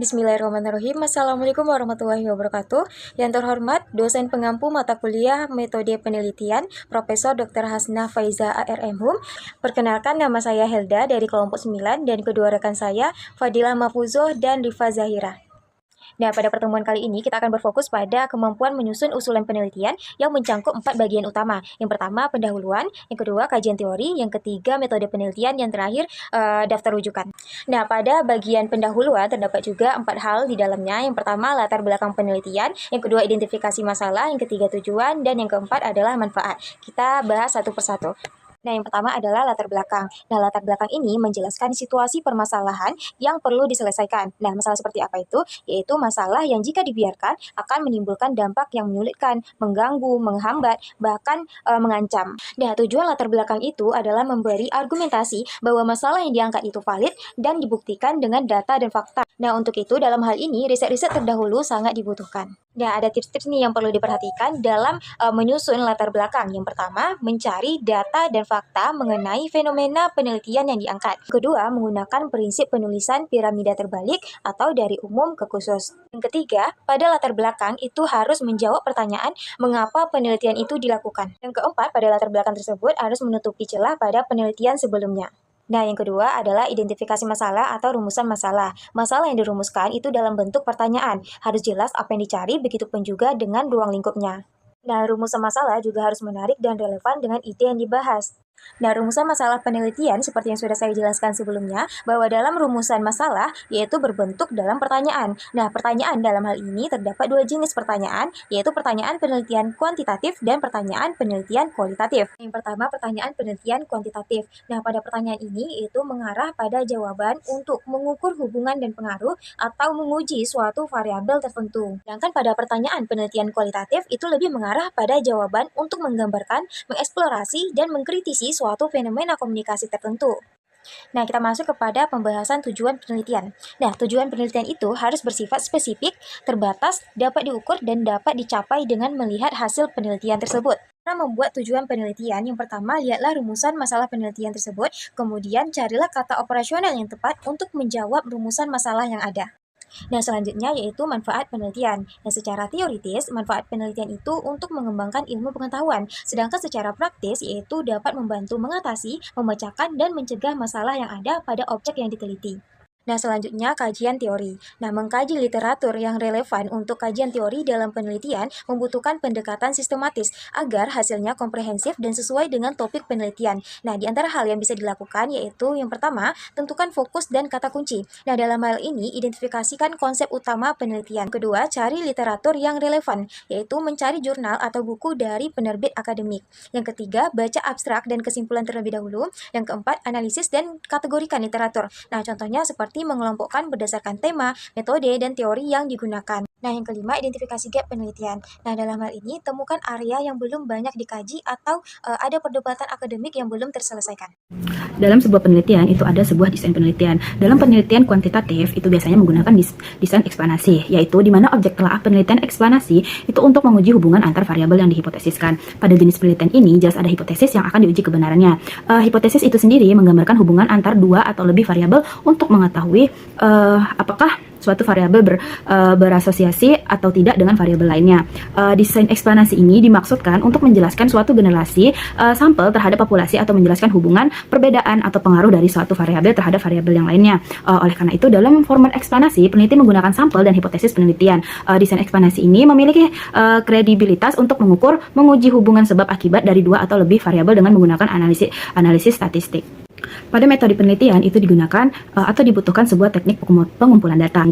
Bismillahirrahmanirrahim. Assalamualaikum warahmatullahi wabarakatuh. Yang terhormat, dosen pengampu mata kuliah Metode Penelitian, Profesor Dr. Hasnah Faiza ARMHum. Perkenalkan, nama saya Helda dari kelompok 9 dan kedua rekan saya, Fadilah Mafuzoh dan Rifa Zahira. Nah, pada pertemuan kali ini kita akan berfokus pada kemampuan menyusun usulan penelitian yang mencangkup 4 bagian utama. Yang pertama, pendahuluan, yang kedua, kajian teori, yang ketiga, metode penelitian, yang terakhir, daftar rujukan. Nah, pada bagian pendahuluan terdapat juga 4 hal di dalamnya. Yang pertama, latar belakang penelitian, yang kedua, identifikasi masalah, yang ketiga, tujuan, dan yang keempat adalah manfaat. Kita bahas satu persatu. Nah, yang pertama adalah latar belakang. Nah, latar belakang ini menjelaskan situasi permasalahan yang perlu diselesaikan. Nah, masalah seperti apa itu? Yaitu masalah yang jika dibiarkan akan menimbulkan dampak yang menyulitkan, mengganggu, menghambat, bahkan mengancam. Nah, tujuan latar belakang itu adalah memberi argumentasi bahwa masalah yang diangkat itu valid dan dibuktikan dengan data dan fakta. Nah, untuk itu dalam hal ini riset-riset terdahulu sangat dibutuhkan. Nah, ada tips-tips nih yang perlu diperhatikan dalam menyusun latar belakang. Yang pertama, mencari data dan fakta mengenai fenomena penelitian yang diangkat. Kedua, menggunakan prinsip penulisan piramida terbalik atau dari umum ke khusus. Yang ketiga, pada latar belakang itu harus menjawab pertanyaan mengapa penelitian itu dilakukan. Yang keempat, pada latar belakang tersebut harus menutupi celah pada penelitian sebelumnya. Nah, yang kedua adalah identifikasi masalah atau rumusan masalah. Masalah yang dirumuskan itu dalam bentuk pertanyaan. Harus jelas apa yang dicari, begitupun juga dengan ruang lingkupnya. Nah, rumusan masalah juga harus menarik dan relevan dengan ide yang dibahas. Nah, rumusan masalah penelitian seperti yang sudah saya jelaskan sebelumnya, bahwa dalam rumusan masalah yaitu berbentuk dalam pertanyaan. Nah, pertanyaan dalam hal ini terdapat 2 jenis pertanyaan, yaitu pertanyaan penelitian kuantitatif dan pertanyaan penelitian kualitatif. Yang pertama, pertanyaan penelitian kuantitatif. Nah, pada pertanyaan ini itu mengarah pada jawaban untuk mengukur hubungan dan pengaruh atau menguji suatu variabel tertentu. Sedangkan pada pertanyaan penelitian kualitatif itu lebih mengarah pada jawaban untuk menggambarkan, mengeksplorasi, dan mengkritisi suatu fenomena komunikasi tertentu. Nah, kita masuk kepada pembahasan tujuan penelitian. Nah, tujuan penelitian itu harus bersifat spesifik, terbatas, dapat diukur, dan dapat dicapai dengan melihat hasil penelitian tersebut. Karena membuat tujuan penelitian, yang pertama, lihatlah rumusan masalah penelitian tersebut, kemudian carilah kata operasional yang tepat untuk menjawab rumusan masalah yang ada. Nah, selanjutnya yaitu manfaat penelitian. Nah, secara teoritis, manfaat penelitian itu untuk mengembangkan ilmu pengetahuan, sedangkan secara praktis yaitu dapat membantu mengatasi, memecahkan, dan mencegah masalah yang ada pada objek yang diteliti. Nah, selanjutnya kajian teori. Nah, mengkaji literatur yang relevan untuk kajian teori dalam penelitian membutuhkan pendekatan sistematis agar hasilnya komprehensif dan sesuai dengan topik penelitian. Nah, di antara hal yang bisa dilakukan yaitu yang pertama, tentukan fokus dan kata kunci. Nah, dalam hal ini identifikasikan konsep utama penelitian. Kedua, cari literatur yang relevan, yaitu mencari jurnal atau buku dari penerbit akademik. Yang ketiga, baca abstrak dan kesimpulan terlebih dahulu. Yang keempat, analisis dan kategorikan literatur. Nah, contohnya seperti mengelompokkan berdasarkan tema, metode, dan teori yang digunakan. Nah, yang kelima, identifikasi gap penelitian. Nah, dalam hal ini, temukan area yang belum banyak dikaji atau ada perdebatan akademik yang belum terselesaikan. Dalam sebuah penelitian, itu ada sebuah desain penelitian. Dalam penelitian kuantitatif, itu biasanya menggunakan desain eksplanasi, yaitu di mana objek telaah penelitian eksplanasi itu untuk menguji hubungan antar variabel yang dihipotesiskan. Pada jenis penelitian ini, jelas ada hipotesis yang akan diuji kebenarannya. Hipotesis itu sendiri menggambarkan hubungan antar 2 atau lebih variabel untuk mengetahui apakah suatu variabel berasosiasi atau tidak dengan variabel lainnya. Desain eksplanasi ini dimaksudkan untuk menjelaskan suatu generasi sampel terhadap populasi atau menjelaskan hubungan, perbedaan, atau pengaruh dari suatu variabel terhadap variabel yang lainnya. Oleh karena itu, dalam format eksplanasi, peneliti menggunakan sampel dan hipotesis penelitian. Desain eksplanasi ini memiliki kredibilitas untuk menguji hubungan sebab akibat dari 2 atau lebih variabel dengan menggunakan analisis statistik. Pada metode penelitian itu digunakan atau dibutuhkan sebuah teknik pengumpulan data.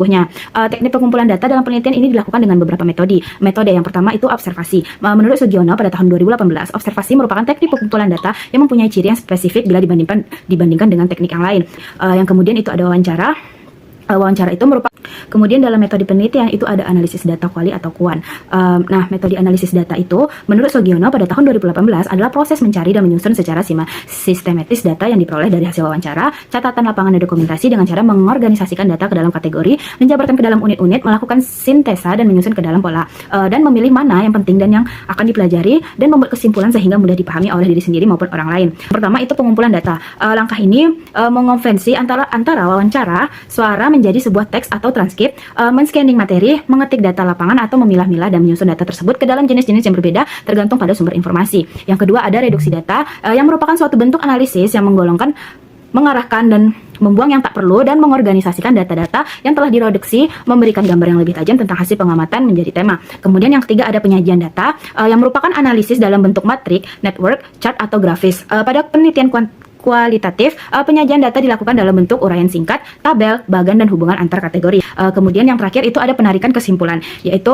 Teknik pengumpulan data dalam penelitian ini dilakukan dengan beberapa metode. Metode yang pertama itu observasi. Menurut Sugiono pada tahun 2018, observasi merupakan teknik pengumpulan data yang mempunyai ciri yang spesifik bila dibandingkan dengan teknik yang lain. Yang kemudian itu ada wawancara. Wawancara itu merupakan, kemudian dalam metode penelitian itu ada analisis data kuali atau kuan. Nah, metode analisis data itu menurut Sugiono pada tahun 2018 adalah proses mencari dan menyusun secara sistematis data yang diperoleh dari hasil wawancara, catatan lapangan dan dokumentasi dengan cara mengorganisasikan data ke dalam kategori, menjabarkan ke dalam unit-unit, melakukan sintesa dan menyusun ke dalam pola, dan memilih mana yang penting dan yang akan dipelajari dan membuat kesimpulan sehingga mudah dipahami oleh diri sendiri maupun orang lain. Pertama itu pengumpulan data. Langkah ini mengonvensi antara wawancara, suara, menjadi sebuah teks atau transkrip, men-scanning materi, mengetik data lapangan atau memilah-milah dan menyusun data tersebut ke dalam jenis-jenis yang berbeda tergantung pada sumber informasi. Yang kedua ada reduksi data, yang merupakan suatu bentuk analisis yang menggolongkan, mengarahkan dan membuang yang tak perlu dan mengorganisasikan data-data yang telah direduksi, memberikan gambar yang lebih tajam tentang hasil pengamatan menjadi tema. Kemudian yang ketiga ada penyajian data, yang merupakan analisis dalam bentuk matrik, network, chart atau grafis. Pada penelitian kualitatif, penyajian data dilakukan dalam bentuk uraian singkat, tabel, bagan, dan hubungan antar kategori. Kemudian yang terakhir itu ada penarikan kesimpulan, yaitu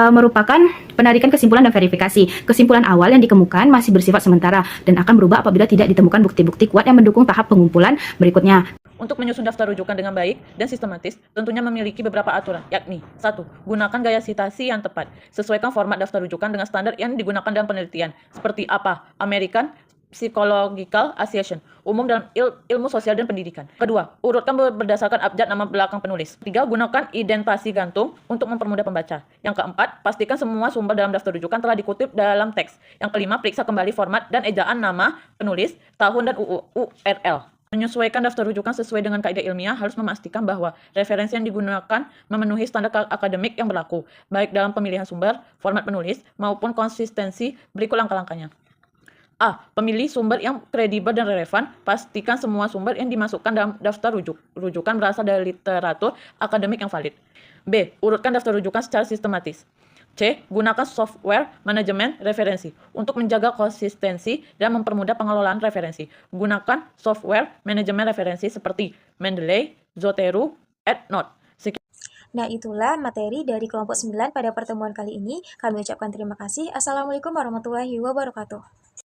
merupakan penarikan kesimpulan dan verifikasi. Kesimpulan awal yang dikemukakan masih bersifat sementara dan akan berubah apabila tidak ditemukan bukti-bukti kuat yang mendukung tahap pengumpulan berikutnya. Untuk menyusun daftar rujukan dengan baik dan sistematis, tentunya memiliki beberapa aturan, yakni 1. Gunakan gaya sitasi yang tepat. Sesuaikan format daftar rujukan dengan standar yang digunakan dalam penelitian. Seperti apa? American Psychological Association, umum dalam ilmu sosial dan pendidikan. Kedua, urutkan berdasarkan abjad nama belakang penulis. 3. Gunakan identasi gantung untuk mempermudah pembaca. Yang keempat, pastikan semua sumber dalam daftar rujukan telah dikutip dalam teks. Yang kelima, periksa kembali format dan ejaan nama penulis, tahun, dan URL. Menyesuaikan daftar rujukan sesuai dengan kaidah ilmiah harus memastikan bahwa referensi yang digunakan memenuhi standar akademik yang berlaku, baik dalam pemilihan sumber, format penulis, maupun konsistensi. Berikut langkah-langkahnya. A. Pemilih sumber yang kredibel dan relevan. Pastikan semua sumber yang dimasukkan dalam daftar rujukan berasal dari literatur akademik yang valid. B. Urutkan daftar rujukan secara sistematis. C. Gunakan software manajemen referensi untuk menjaga konsistensi dan mempermudah pengelolaan referensi. Gunakan software manajemen referensi seperti Mendeley, Zotero, EndNote. Nah, itulah materi dari kelompok 9 pada pertemuan kali ini. Kami ucapkan terima kasih. Assalamualaikum warahmatullahi wabarakatuh.